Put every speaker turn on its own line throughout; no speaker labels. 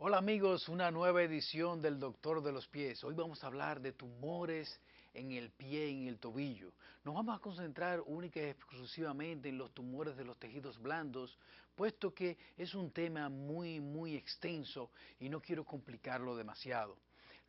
Hola amigos, una nueva edición del Doctor de los Pies. Hoy vamos a hablar de tumores en el pie, en el tobillo. Nos vamos a concentrar única y exclusivamente en los tumores de los tejidos blandos, puesto que es un tema muy extenso y no quiero complicarlo demasiado.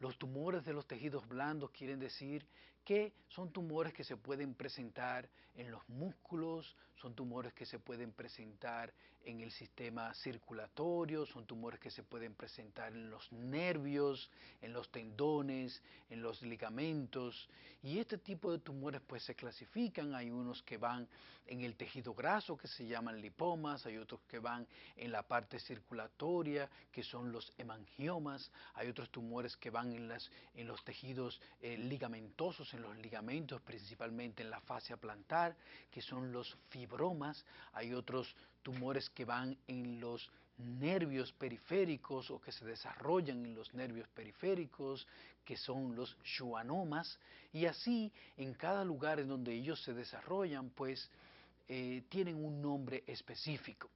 Los tumores de los tejidos blandos quieren decir que son tumores que se pueden presentar en los músculos, son tumores que se pueden presentar en el sistema circulatorio, son tumores que se pueden presentar en los nervios, en los tendones, en los ligamentos, y este tipo de tumores pues se clasifican. Hay unos que van en el tejido graso que se llaman lipomas, hay otros que van en la parte circulatoria que son los hemangiomas, hay otros tumores que van en los tejidos ligamentosos, en los ligamentos, principalmente en la fascia plantar, que son los fibromas. Hay otros tumores que van en los nervios periféricos o que se desarrollan en los nervios periféricos, que son los schwannomas, y así en cada lugar en donde ellos se desarrollan, pues tienen un nombre específico.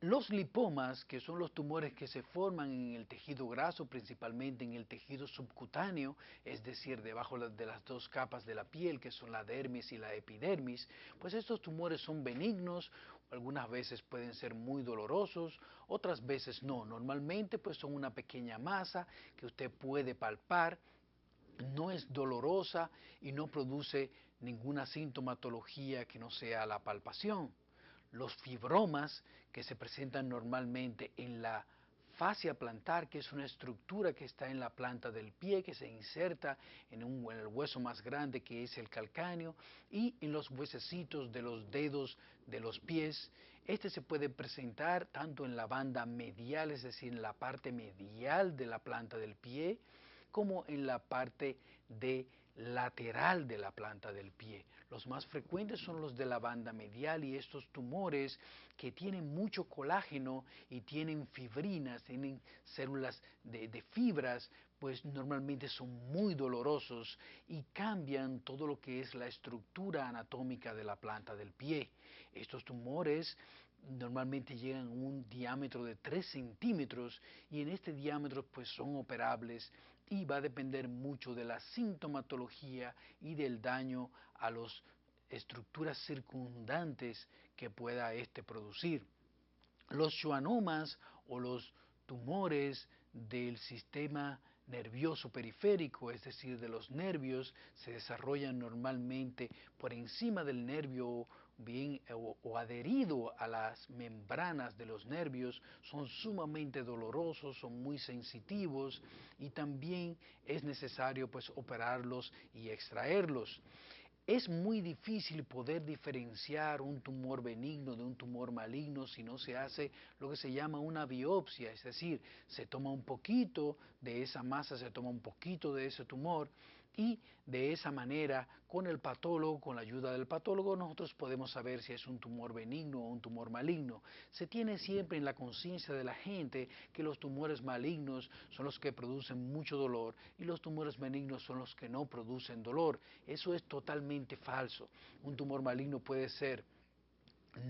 Los lipomas, que son los tumores que se forman en el tejido graso, principalmente en el tejido subcutáneo, es decir, debajo de las dos capas de la piel, que son la dermis y la epidermis, pues estos tumores son benignos, algunas veces pueden ser muy dolorosos, otras veces no. Normalmente pues son una pequeña masa que usted puede palpar, no es dolorosa y no produce ninguna sintomatología que no sea la palpación. Los fibromas, que se presentan normalmente en la fascia plantar, que es una estructura que está en la planta del pie, que se inserta en el hueso más grande, que es el calcáneo, y en los huesecitos de los dedos de los pies. Este se puede presentar tanto en la banda medial, es decir, en la parte medial de la planta del pie, como en la parte lateral de la planta del pie. Los más frecuentes son los de la banda medial, y estos tumores que tienen mucho colágeno y tienen fibrinas, tienen células de fibras, pues normalmente son muy dolorosos y cambian todo lo que es la estructura anatómica de la planta del pie. Estos tumores normalmente llegan a un diámetro de 3 centímetros, y en este diámetro pues son operables, y va a depender mucho de la sintomatología y del daño a las estructuras circundantes que pueda producir. Los schwannomas o los tumores del sistema nervioso periférico, es decir, de los nervios, se desarrollan normalmente por encima del nervio bien o adherido a las membranas de los nervios. Son sumamente dolorosos, son muy sensitivos, y también es necesario pues operarlos y extraerlos. Es muy difícil poder diferenciar un tumor benigno de un tumor maligno si no se hace lo que se llama una biopsia, es decir, se toma un poquito de esa masa, se toma un poquito de ese tumor, y de esa manera, con el patólogo, con la ayuda del patólogo, nosotros podemos saber si es un tumor benigno o un tumor maligno. Se tiene siempre en la conciencia de la gente que los tumores malignos son los que producen mucho dolor y los tumores benignos son los que no producen dolor. Eso es totalmente falso. Un tumor maligno puede ser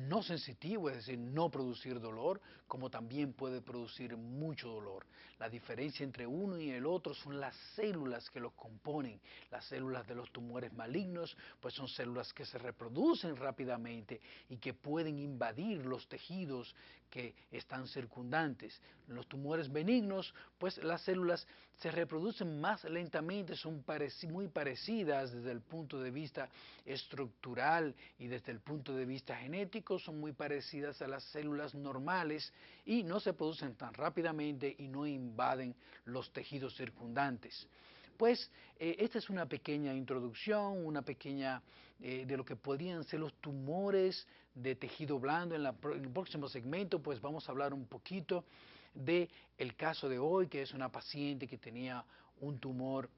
no sensitivo, es decir, no producir dolor, como también puede producir mucho dolor. La diferencia entre uno y el otro son las células que los componen. Las células de los tumores malignos pues son células que se reproducen rápidamente y que pueden invadir los tejidos que están circundantes. Los tumores benignos, pues las células se reproducen más lentamente, son muy parecidas desde el punto de vista estructural y desde el punto de vista genético, son muy parecidas a las células normales y no se producen tan rápidamente y no invaden los tejidos circundantes. Pues esta es una pequeña introducción, una pequeña de lo que podrían ser los tumores de tejido blando. En el próximo segmento pues vamos a hablar un poquito de el caso de hoy, que es una paciente que tenía un tumor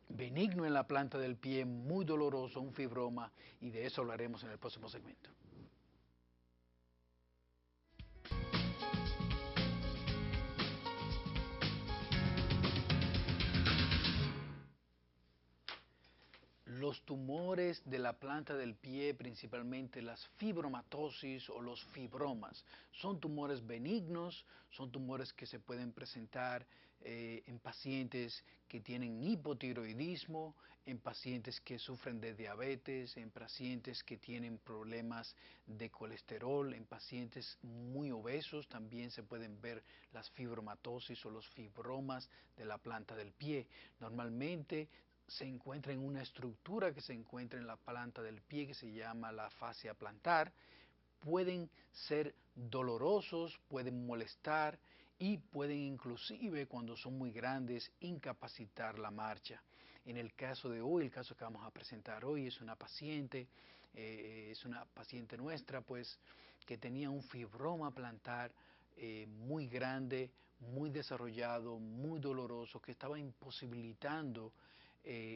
benigno en la planta del pie, muy doloroso, un fibroma, y de eso hablaremos en el próximo segmento. Los tumores de la planta del pie, principalmente las fibromatosis o los fibromas, son tumores benignos, son tumores que se pueden presentar en pacientes que tienen hipotiroidismo, en pacientes que sufren de diabetes, en pacientes que tienen problemas de colesterol, en pacientes muy obesos también se pueden ver las fibromatosis o los fibromas de la planta del pie. Normalmente se encuentra en una estructura que se encuentra en la planta del pie que se llama la fascia plantar. Pueden ser dolorosos, pueden molestar y pueden inclusive, cuando son muy grandes, incapacitar la marcha. En el caso de hoy, el caso que vamos a presentar hoy es una paciente nuestra, pues, que tenía un fibroma plantar muy grande, muy desarrollado, muy doloroso, que estaba imposibilitando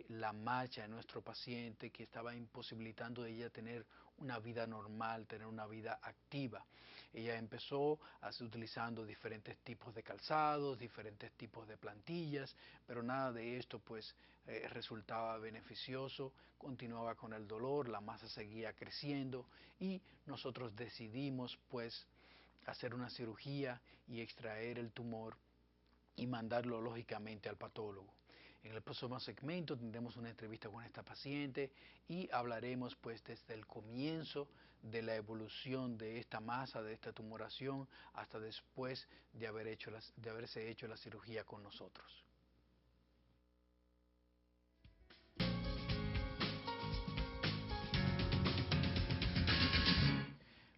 la marcha de nuestro paciente, que estaba imposibilitando a ella tener una vida normal, tener una vida activa. Ella empezó utilizando diferentes tipos de calzados, diferentes tipos de plantillas, pero nada de esto pues resultaba beneficioso, continuaba con el dolor, la masa seguía creciendo y nosotros decidimos pues hacer una cirugía y extraer el tumor y mandarlo lógicamente al patólogo. En el próximo segmento tendremos una entrevista con esta paciente y hablaremos pues desde el comienzo de la evolución de esta masa, de esta tumoración, hasta después de haberse hecho la cirugía con nosotros.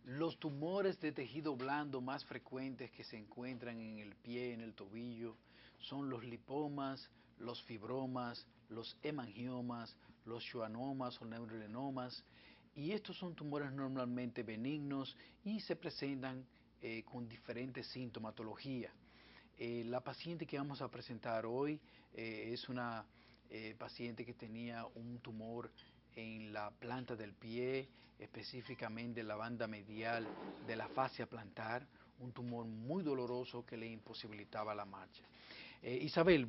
Los tumores de tejido blando más frecuentes que se encuentran en el pie, en el tobillo, son los lipomas, los fibromas, los hemangiomas, los schwannomas o neurolenomas, y estos son tumores normalmente benignos y se presentan con diferentes sintomatologías. La paciente que vamos a presentar hoy es una paciente que tenía un tumor en la planta del pie, específicamente en la banda medial de la fascia plantar, un tumor muy doloroso que le imposibilitaba la marcha. Isabel,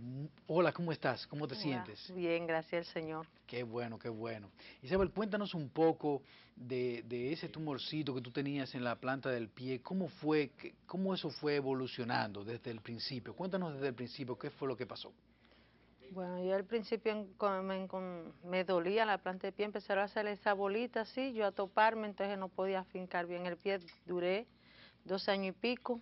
hola, ¿cómo estás? ¿Cómo te sientes?
Bien, gracias al Señor.
Qué bueno, qué bueno. Isabel, cuéntanos un poco de ese tumorcito que tú tenías en la planta del pie. ¿Cómo fue, cómo eso fue evolucionando desde el principio? Cuéntanos desde el principio, ¿qué fue lo que pasó?
Bueno, yo al principio me dolía la planta de pie, empezaron a hacer esa bolita así, yo a toparme, entonces no podía fincar bien el pie. Duré 2 años y pico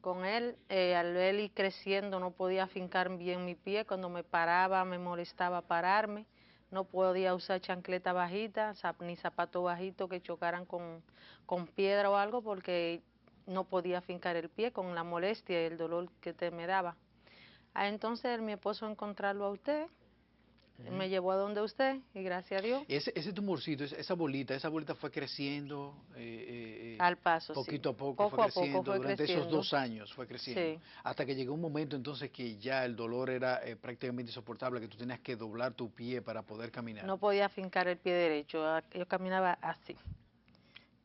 con él. Al él ir creciendo no podía fincar bien mi pie, cuando me paraba me molestaba pararme, no podía usar chancleta bajita, ni zapato bajito que chocaran con piedra o algo, porque no podía fincar el pie con la molestia y el dolor que me daba. Entonces mi esposo encontrarlo a usted, me llevó a donde usted y gracias a Dios.
Ese tumorcito, esa bolita fue creciendo
Al paso, sí.
poquito a poco, fue
Poco a poco
creciendo,
fue
durante esos
creciendo.
2 años fue creciendo,
Sí.
hasta que llegó un momento entonces que ya el dolor era prácticamente insoportable, que tú tenías que doblar tu pie para poder caminar.
No podía fincar el pie derecho, yo caminaba así,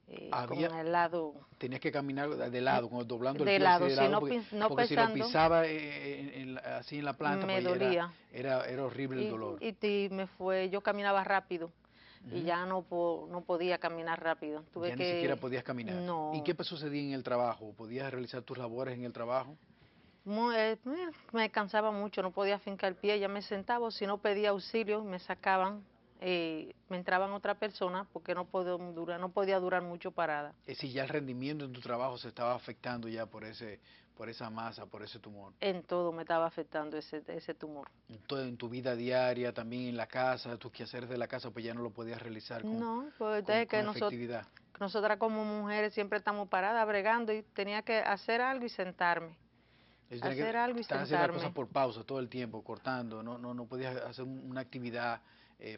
con
Había,
el lado
tenías que caminar de lado, doblando el
de
pie así
lado,
de
si
lado,
no,
porque,
no
porque si lo
pesando,
pisaba así en la planta,
me
pues
dolía.
era horrible el dolor.
Y me fue, yo caminaba rápido y
Ujú.
ya no podía caminar rápido. Tuve
Ya ni siquiera
que,
podías caminar. ¿Y
no,
qué sucedía en el trabajo? ¿Podías realizar tus labores en el trabajo?
me cansaba mucho, no podía fincar el pie, ya me sentaba, o si no pedía auxilio, me sacaban, me entraban otra persona porque no podía durar mucho parada.
Es decir, ya el rendimiento en tu trabajo se estaba afectando ya por esa masa, por ese tumor.
En todo me estaba afectando ese tumor.
En tu vida diaria, también en la casa, tus quehaceres de la casa, pues ya no lo podías realizar
No, pues es que
efectividad.
nosotras como mujeres siempre estamos paradas bregando y tenía que hacer algo y sentarme.
Es decir,
Hacer algo y
estás haciendo las cosas
sentarme.
por pausa todo el tiempo, cortando, no podías hacer una actividad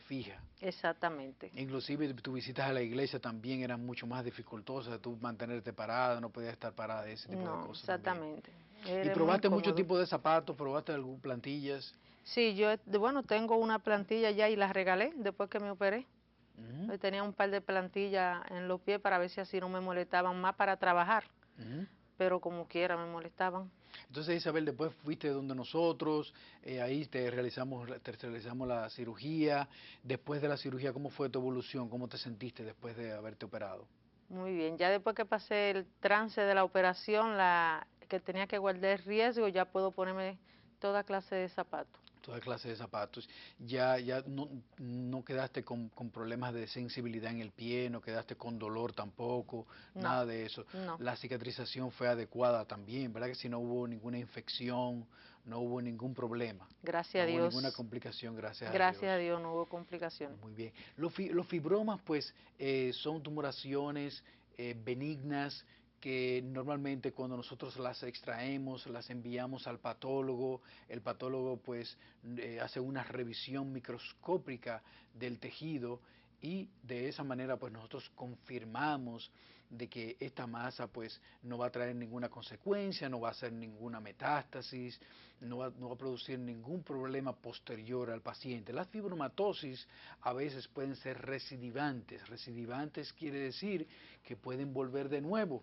fija.
Exactamente.
Inclusive tus visitas a la iglesia también eran mucho más dificultosas, tú mantenerte parada, no podías estar parada, ese tipo de
No,
cosas también.
exactamente.
¿Y
Era muy
probaste mucho
incómodo.
tipo de zapatos, probaste algunas plantillas?
Sí, bueno, tengo una plantilla ya y la regalé después que me operé.
Ujú,
Tenía un par de plantillas en los pies para ver si así no me molestaban más para trabajar.
ujú.
pero como quiera me molestaban.
Entonces, Isabel, después fuiste donde nosotros, ahí te realizamos la cirugía. Después de la cirugía, ¿cómo fue tu evolución? ¿Cómo te sentiste después de haberte operado?
Muy bien, ya después que pasé el trance de la operación, la que tenía que guardar el riesgo, ya puedo ponerme toda clase de zapatos.
Toda clase de zapatos. Ya no quedaste con problemas de sensibilidad en el pie, no quedaste con dolor tampoco,
No,
nada de eso.
no,
La cicatrización fue adecuada también, ¿verdad? Que si no hubo ninguna infección, no hubo ningún problema,
gracias
no
a
hubo ninguna
Dios,
complicación, gracias a
gracias a
Dios.
Dios no hubo complicaciones.
Muy bien. Los fibromas, pues, son tumoraciones benignas que normalmente cuando nosotros las extraemos, las enviamos al patólogo, el patólogo pues hace una revisión microscópica del tejido y de esa manera pues nosotros confirmamos de que esta masa pues no va a traer ninguna consecuencia, no va a hacer ninguna metástasis, no va a producir ningún problema posterior al paciente. Las fibromatosis a veces pueden ser recidivantes. Recidivantes quiere decir que pueden volver de nuevo.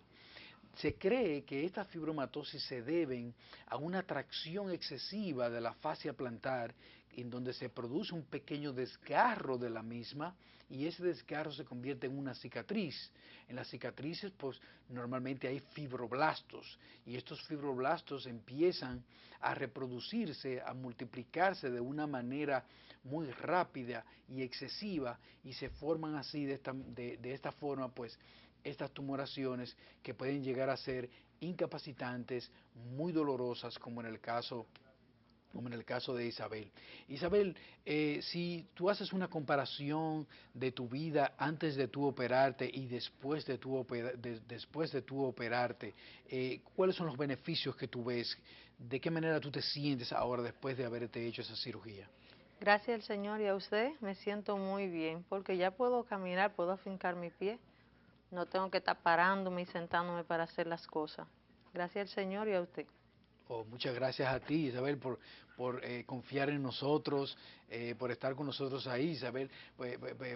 Se cree que estas fibromatosis se deben a una tracción excesiva de la fascia plantar, en donde se produce un pequeño desgarro de la misma y ese desgarro se convierte en una cicatriz. En las cicatrices, pues normalmente hay fibroblastos y estos fibroblastos empiezan a reproducirse, a multiplicarse de una manera muy rápida y excesiva y se forman así de esta forma, pues estas tumoraciones que pueden llegar a ser incapacitantes, muy dolorosas, como en el caso de Isabel. Isabel, si tú haces una comparación de tu vida antes de tu operarte y después de tu operarte, ¿cuáles son los beneficios que tú ves? ¿De qué manera tú te sientes ahora después de haberte hecho esa cirugía?
Gracias al Señor y a usted me siento muy bien porque ya puedo caminar, puedo afincar mi pie, no tengo que estar parándome y sentándome para hacer las cosas. Gracias al Señor y a usted.
Oh, muchas gracias a ti, Isabel, por confiar en nosotros, por estar con nosotros ahí. Isabel,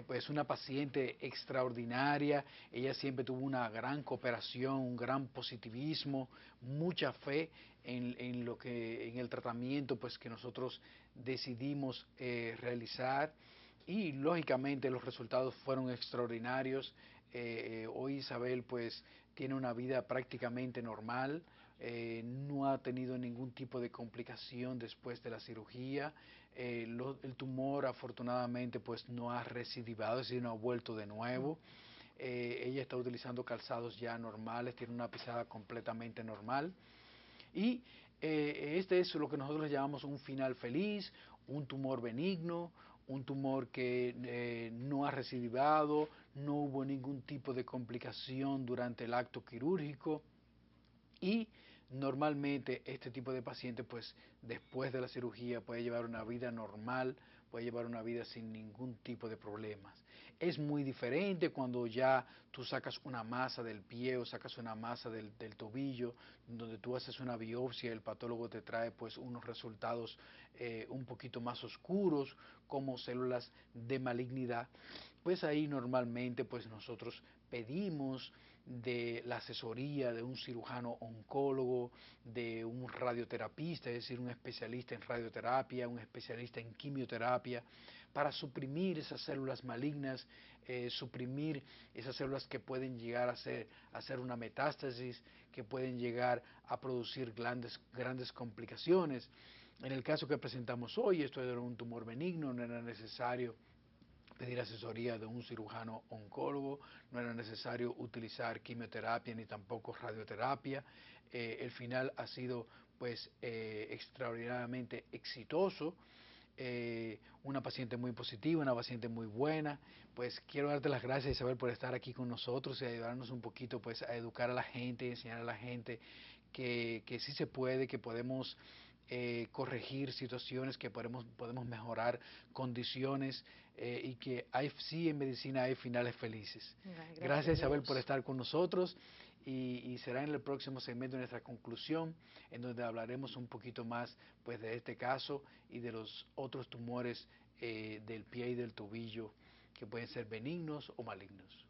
pues una paciente extraordinaria. Ella siempre tuvo una gran cooperación, un gran positivismo, mucha fe en el tratamiento pues, que nosotros decidimos realizar. Y lógicamente los resultados fueron extraordinarios. Hoy Isabel pues tiene una vida prácticamente normal, no ha tenido ningún tipo de complicación después de la cirugía. El tumor afortunadamente pues no ha recidivado, es decir, no ha vuelto de nuevo. Ella está utilizando calzados ya normales, tiene una pisada completamente normal. Y este es lo que nosotros llamamos un final feliz, un tumor benigno, un tumor que no ha recidivado, no hubo ningún tipo de complicación durante el acto quirúrgico y normalmente este tipo de paciente pues después de la cirugía puede llevar una vida normal, puede llevar una vida sin ningún tipo de problemas. Es muy diferente cuando ya tú sacas una masa del pie o sacas una masa del tobillo, donde tú haces una biopsia y el patólogo te trae pues unos resultados un poquito más oscuros como células de malignidad. Pues ahí normalmente pues nosotros pedimos de la asesoría de un cirujano oncólogo, de un radioterapista, es decir, un especialista en radioterapia, un especialista en quimioterapia, para suprimir esas células malignas, suprimir esas células que pueden llegar a hacer una metástasis, que pueden llegar a producir grandes complicaciones. En el caso que presentamos hoy, esto era un tumor benigno, no era necesario pedir asesoría de un cirujano oncólogo, no era necesario utilizar quimioterapia ni tampoco radioterapia. El final ha sido pues extraordinariamente exitoso. Una paciente muy positiva, una paciente muy buena. Pues quiero darte las gracias, Isabel, por estar aquí con nosotros y ayudarnos un poquito pues a educar a la gente, enseñar a la gente que sí se puede, que podemos corregir situaciones, que podemos mejorar condiciones y que sí en medicina hay finales felices.
Ay, gracias a
Gracias, Isabel, por
Dios.
estar con nosotros y será en el próximo segmento de nuestra conclusión, en donde hablaremos un poquito más pues, de este caso y de los otros tumores del pie y del tobillo que pueden ser benignos o malignos.